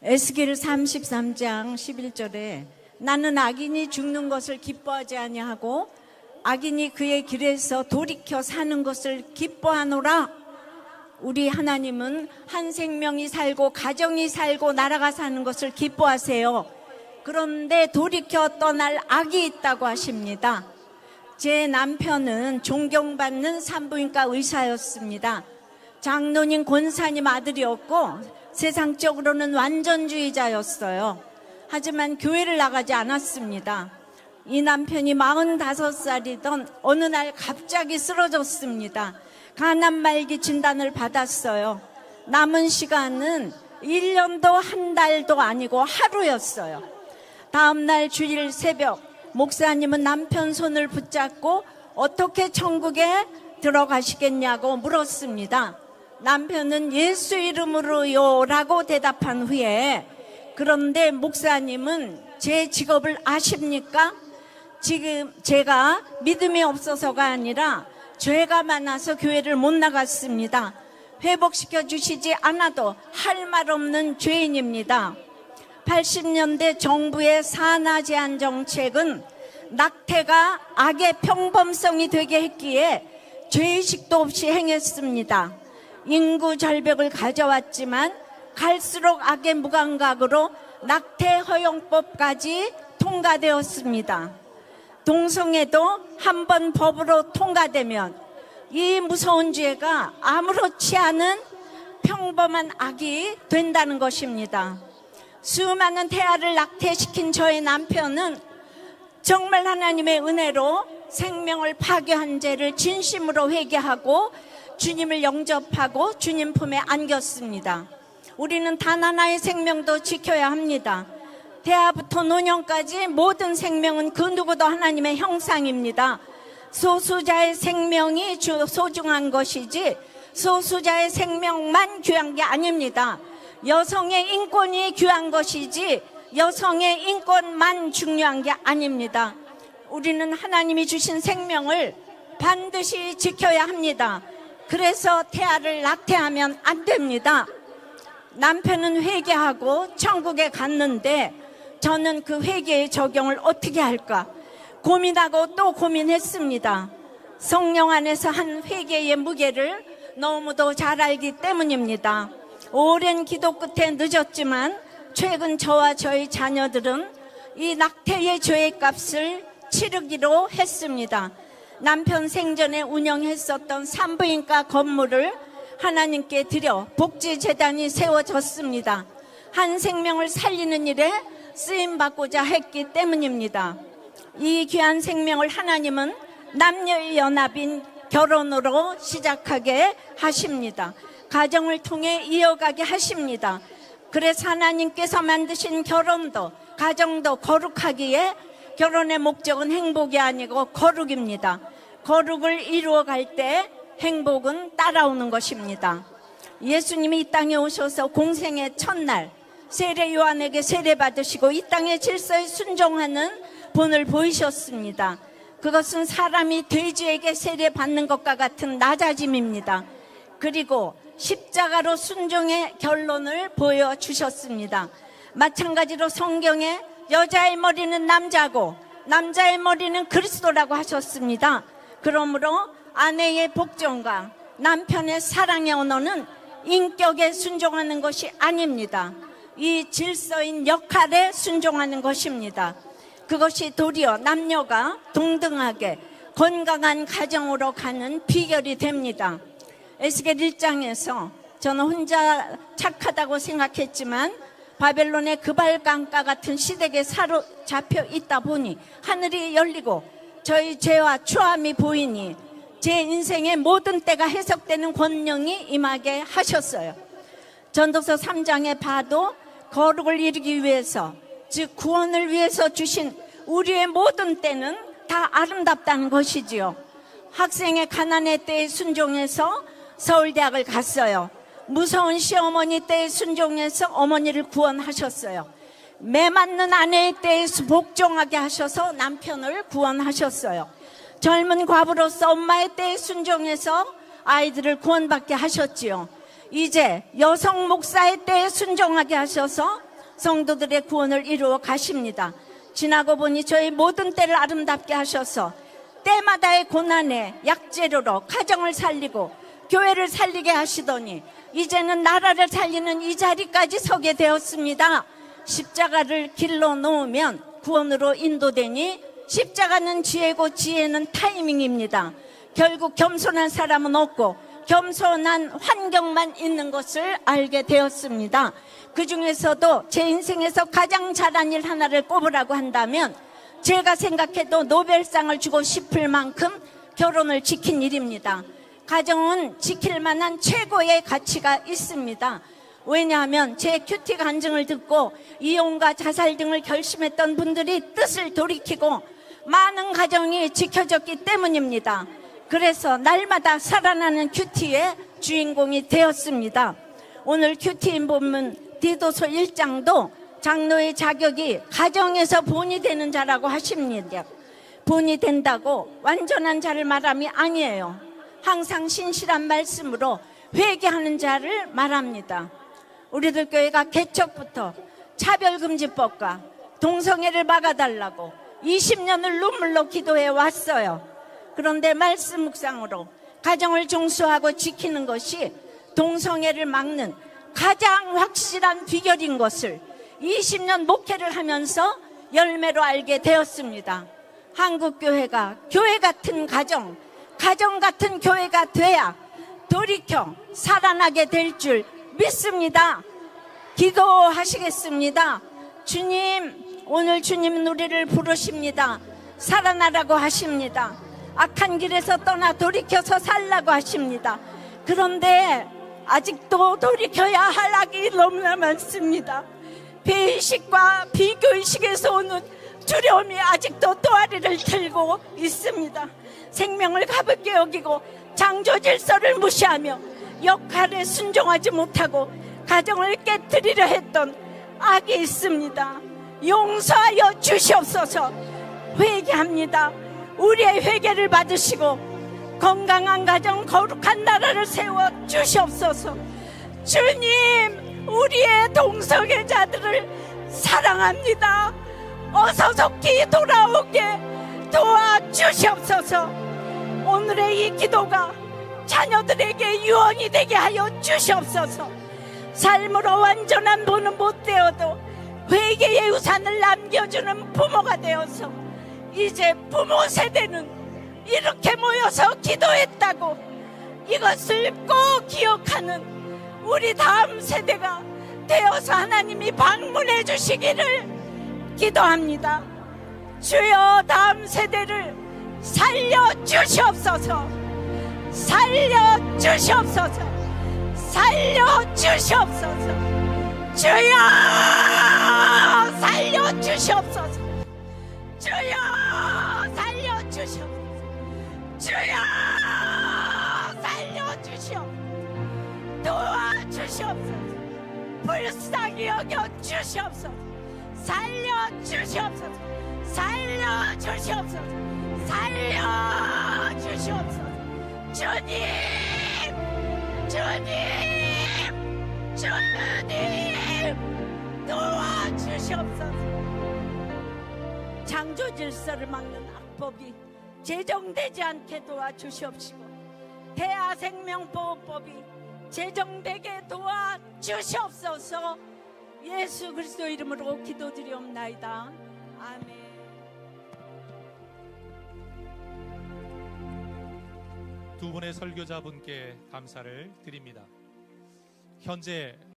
에스겔 33장 11절에 나는 악인이 죽는 것을 기뻐하지 아니하고 악인이 그의 길에서 돌이켜 사는 것을 기뻐하노라. 우리 하나님은 한 생명이 살고 가정이 살고 나라가 사는 것을 기뻐하세요. 그런데 돌이켜 떠날 악이 있다고 하십니다. 제 남편은 존경받는 산부인과 의사였습니다. 장로님 권사님 아들이었고 세상적으로는 완전주의자였어요. 하지만 교회를 나가지 않았습니다. 이 남편이 45살이던 어느 날 갑자기 쓰러졌습니다. 간암 말기 진단을 받았어요. 남은 시간은 1년도 한 달도 아니고 하루였어요. 다음날 주일 새벽 목사님은 남편 손을 붙잡고 어떻게 천국에 들어가시겠냐고 물었습니다. 남편은 예수 이름으로요 라고 대답한 후에 그런데 목사님은 제 직업을 아십니까? 지금 제가 믿음이 없어서가 아니라 죄가 많아서 교회를 못 나갔습니다. 회복시켜 주시지 않아도 할 말 없는 죄인입니다. 80년대 정부의 산하 제한 정책은 낙태가 악의 평범성이 되게 했기에 죄의식도 없이 행했습니다. 인구 절벽을 가져왔지만 갈수록 악의 무감각으로 낙태 허용법까지 통과되었습니다. 동성애도 한번 법으로 통과되면 이 무서운 죄가 아무렇지 않은 평범한 악이 된다는 것입니다. 수많은 태아를 낙태시킨 저의 남편은 정말 하나님의 은혜로 생명을 파괴한 죄를 진심으로 회개하고 주님을 영접하고 주님 품에 안겼습니다. 우리는 단 하나의 생명도 지켜야 합니다. 태아부터 노년까지 모든 생명은 그 누구도 하나님의 형상입니다. 소수자의 생명이 소중한 것이지 소수자의 생명만 귀한 게 아닙니다. 여성의 인권이 귀한 것이지 여성의 인권만 중요한 게 아닙니다. 우리는 하나님이 주신 생명을 반드시 지켜야 합니다. 그래서 태아를 낙태하면 안 됩니다. 남편은 회개하고 천국에 갔는데 저는 그 회개의 적용을 어떻게 할까 고민하고 또 고민했습니다. 성령 안에서 한 회개의 무게를 너무도 잘 알기 때문입니다. 오랜 기도 끝에 늦었지만 최근 저와 저희 자녀들은 이 낙태의 죄의 값을 치르기로 했습니다. 남편 생전에 운영했었던 산부인과 건물을 하나님께 드려 복지재단이 세워졌습니다. 한 생명을 살리는 일에 쓰임받고자 했기 때문입니다. 이 귀한 생명을 하나님은 남녀의 연합인 결혼으로 시작하게 하십니다. 가정을 통해 이어가게 하십니다. 그래서 하나님께서 만드신 결혼도 가정도 거룩하기에 결혼의 목적은 행복이 아니고 거룩입니다. 거룩을 이루어갈 때 행복은 따라오는 것입니다. 예수님이 이 땅에 오셔서 공생의 첫날 세례 요한에게 세례 받으시고 이 땅의 질서에 순종하는 본을 보이셨습니다. 그것은 사람이 돼지에게 세례 받는 것과 같은 낮아짐입니다. 그리고 십자가로 순종의 결론을 보여주셨습니다. 마찬가지로 성경에 여자의 머리는 남자고 남자의 머리는 그리스도라고 하셨습니다. 그러므로 아내의 복종과 남편의 사랑의 언어는 인격에 순종하는 것이 아닙니다. 이 질서인 역할에 순종하는 것입니다. 그것이 도리어 남녀가 동등하게 건강한 가정으로 가는 비결이 됩니다. 에스겔 1장에서 저는 혼자 착하다고 생각했지만 바벨론의 그발강가 같은 시댁에 사로잡혀 있다 보니 하늘이 열리고 저희 죄와 추함이 보이니 제 인생의 모든 때가 해석되는 권능이 임하게 하셨어요. 전도서 3장에 봐도 거룩을 이루기 위해서 즉 구원을 위해서 주신 우리의 모든 때는 다 아름답다는 것이지요. 학생의 가난의 때에 순종해서 서울대학을 갔어요. 무서운 시어머니 때에 순종해서 어머니를 구원하셨어요. 매 맞는 아내의 때에 복종하게 하셔서 남편을 구원하셨어요. 젊은 과부로서 엄마의 때에 순종해서 아이들을 구원받게 하셨지요. 이제 여성 목사의 때에 순종하게 하셔서 성도들의 구원을 이루어 가십니다. 지나고 보니 저희 모든 때를 아름답게 하셔서 때마다의 고난에 약재료로 가정을 살리고 교회를 살리게 하시더니 이제는 나라를 살리는 이 자리까지 서게 되었습니다. 십자가를 길러 놓으면 구원으로 인도되니 십자가는 지혜고 지혜는 타이밍입니다. 결국 겸손한 사람은 없고 겸손한 환경만 있는 것을 알게 되었습니다. 그 중에서도 제 인생에서 가장 잘한 일 하나를 꼽으라고 한다면 제가 생각해도 노벨상을 주고 싶을 만큼 결혼을 지킨 일입니다. 가정은 지킬 만한 최고의 가치가 있습니다. 왜냐하면 제 큐티 간증을 듣고 이혼과 자살 등을 결심했던 분들이 뜻을 돌이키고 많은 가정이 지켜졌기 때문입니다. 그래서 날마다 살아나는 큐티의 주인공이 되었습니다. 오늘 큐티인 본문 디도서 1장도 장로의 자격이 가정에서 본이 되는 자라고 하십니다. 본이 된다고 완전한 자를 말함이 아니에요. 항상 신실한 말씀으로 회개하는 자를 말합니다. 우리들 교회가 개척부터 차별금지법과 동성애를 막아달라고 20년을 눈물로 기도해 왔어요. 그런데 말씀 묵상으로 가정을 중수하고 지키는 것이 동성애를 막는 가장 확실한 비결인 것을 20년 목회를 하면서 열매로 알게 되었습니다. 한국교회가 교회 같은 가정 같은 교회가 돼야 돌이켜 살아나게 될 줄 믿습니다. 기도하시겠습니다. 주님, 오늘 주님은 우리를 부르십니다. 살아나라고 하십니다. 악한 길에서 떠나 돌이켜서 살라고 하십니다. 그런데 아직도 돌이켜야 할 악이 너무나 많습니다. 배의식과 비교의식에서 오는 두려움이 아직도 또아리를 들고 있습니다. 생명을 가볍게 여기고 창조 질서를 무시하며 역할에 순종하지 못하고 가정을 깨뜨리려 했던 악이 있습니다. 용서하여 주시옵소서. 회개합니다. 우리의 회개를 받으시고 건강한 가정, 거룩한 나라를 세워 주시옵소서. 주님, 우리의 동성애자들을 사랑합니다. 어서 속히 돌아오게 도와주시옵소서. 오늘의 이 기도가 자녀들에게 유언이 되게 하여 주시옵소서. 삶으로 완전한 부는 못 되어도 회개의 우산을 남겨주는 부모가 되어서 이제 부모 세대는 이렇게 모여서 기도했다고 이것을 꼭 기억하는 우리 다음 세대가 되어서 하나님이 방문해 주시기를 기도합니다. 주여, 다음 세대를 살려주시옵소서. 살려주시옵소서. 살려주시옵소서. 주여, 살려주시옵소서. 주여, 살려주시옵소서. 주여, 살려주시옵소서. 도와주시옵소서. 불쌍히 여겨주시옵소서. 살려주시옵소서. 살려주시옵소서. 살려주시옵소서. 주님, 주님, 주님, 도와주시옵소서. 창조 질서를 막는 악법이 제정되지 않게 도와주시옵시고 대하생명보호법이 제정되게 도와주시옵소서. 예수 그리스도 이름으로 기도드리옵나이다. 아멘. 두 분의 설교자분께 감사를 드립니다. 현재